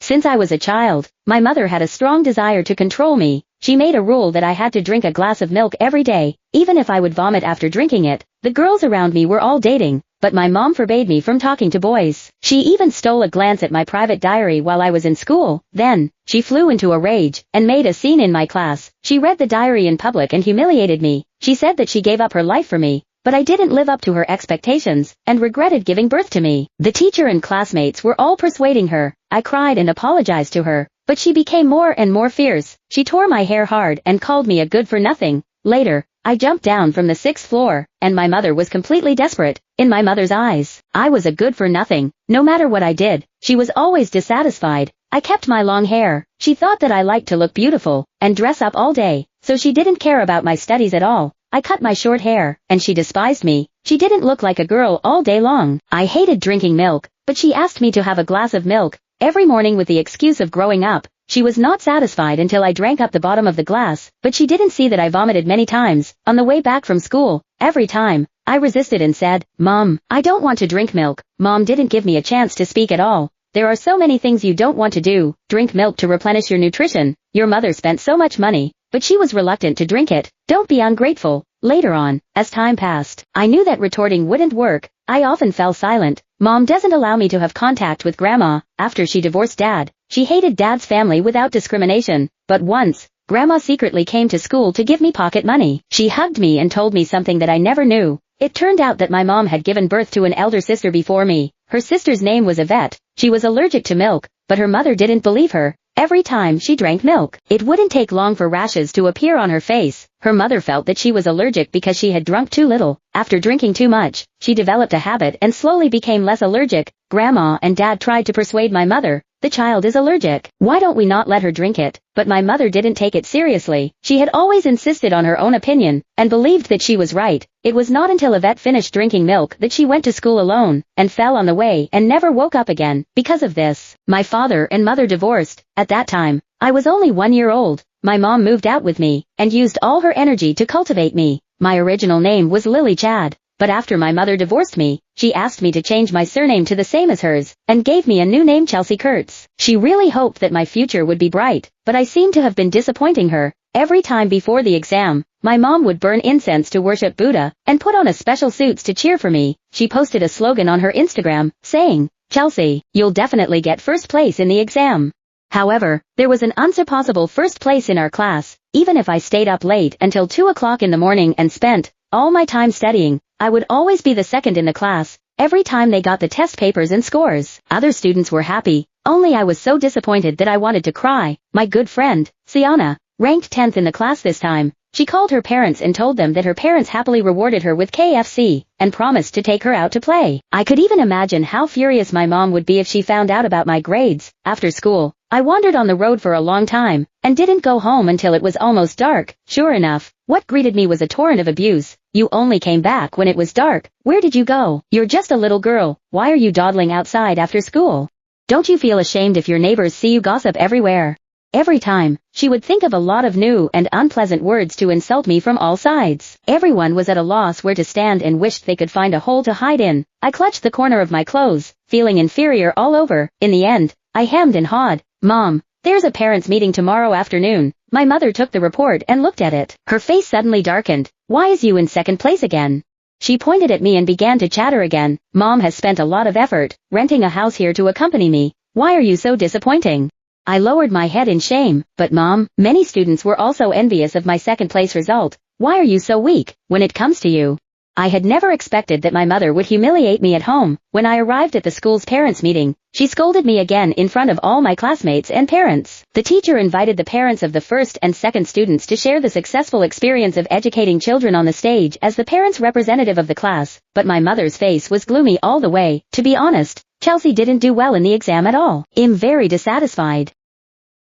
Since I was a child, my mother had a strong desire to control me. She made a rule that I had to drink a glass of milk every day, even if I would vomit after drinking it. The girls around me were all dating, but my mom forbade me from talking to boys. She even stole a glance at my private diary while I was in school. Then, she flew into a rage and made a scene in my class. She read the diary in public and humiliated me. She said that she gave up her life for me, but I didn't live up to her expectations and regretted giving birth to me. The teacher and classmates were all persuading her. I cried and apologized to her, but she became more and more fierce. She tore my hair hard and called me a good-for-nothing. Later, I jumped down from the 6th floor, and my mother was completely desperate. In my mother's eyes, I was a good-for-nothing. No matter what I did, she was always dissatisfied. I kept my long hair. She thought that I liked to look beautiful and dress up all day, so she didn't care about my studies at all. I cut my short hair, and she despised me. She didn't look like a girl all day long. I hated drinking milk, but she asked me to have a glass of milk every morning with the excuse of growing up. She was not satisfied until I drank up the bottom of the glass, but she didn't see that I vomited many times on the way back from school. Every time, I resisted and said, "Mom, I don't want to drink milk." Mom didn't give me a chance to speak at all. There are so many things you don't want to do. Drink milk to replenish your nutrition. Your mother spent so much money, but she was reluctant to drink it. Don't be ungrateful. Later on, as time passed, I knew that retorting wouldn't work. I often fell silent. Mom doesn't allow me to have contact with Grandma. After she divorced Dad, she hated Dad's family without discrimination. But once, Grandma secretly came to school to give me pocket money. She hugged me and told me something that I never knew. It turned out that my mom had given birth to an elder sister before me. Her sister's name was Yvette. She was allergic to milk, but her mother didn't believe her. Every time she drank milk, it wouldn't take long for rashes to appear on her face. Her mother felt that she was allergic because she had drunk too little. After drinking too much, she developed a habit and slowly became less allergic. Grandma and Dad tried to persuade my mother, "The child is allergic. Why don't we not let her drink it?" But my mother didn't take it seriously. She had always insisted on her own opinion, and believed that she was right. It was not until Yvette finished drinking milk that she went to school alone, and fell on the way and never woke up again. Because of this, my father and mother divorced. At that time, I was only 1 year old. My mom moved out with me, and used all her energy to cultivate me. My original name was Lily Chad, but after my mother divorced me, she asked me to change my surname to the same as hers, and gave me a new name, Chelsea Kurtz. She really hoped that my future would be bright, but I seemed to have been disappointing her. Every time before the exam, my mom would burn incense to worship Buddha, and put on a special suits to cheer for me. She posted a slogan on her Instagram, saying, "Chelsea, you'll definitely get first place in the exam." However, there was an unsurpassable first place in our class. Even if I stayed up late until 2 o'clock in the morning and spent all my time studying, I would always be the second in the class. Every time they got the test papers and scores, other students were happy. Only I was so disappointed that I wanted to cry. My good friend, Sienna, ranked 10th in the class this time. She called her parents and told them that her parents happily rewarded her with KFC, and promised to take her out to play. I could even imagine how furious my mom would be if she found out about my grades. After school, I wandered on the road for a long time, and didn't go home until it was almost dark. Sure enough, what greeted me was a torrent of abuse. "You only came back when it was dark. Where did you go? You're just a little girl. Why are you dawdling outside after school? Don't you feel ashamed if your neighbors see you gossip everywhere?" Every time, she would think of a lot of new and unpleasant words to insult me from all sides. Everyone was at a loss where to stand and wished they could find a hole to hide in. I clutched the corner of my clothes, feeling inferior all over. In the end, I hemmed and hawed, "Mom, there's a parents' meeting tomorrow afternoon." My mother took the report and looked at it. Her face suddenly darkened. "Why is you in second place again?" She pointed at me and began to chatter again. "Mom has spent a lot of effort, renting a house here to accompany me. Why are you so disappointing?" I lowered my head in shame. "But Mom, many students were also envious of my second place result. Why are you so weak when it comes to you?" I had never expected that my mother would humiliate me at home. When I arrived at the school's parents' meeting, she scolded me again in front of all my classmates and parents. The teacher invited the parents of the first and second students to share the successful experience of educating children on the stage as the parents' representative of the class, but my mother's face was gloomy all the way. To be honest, Chelsea didn't do well in the exam at all. I'm very dissatisfied.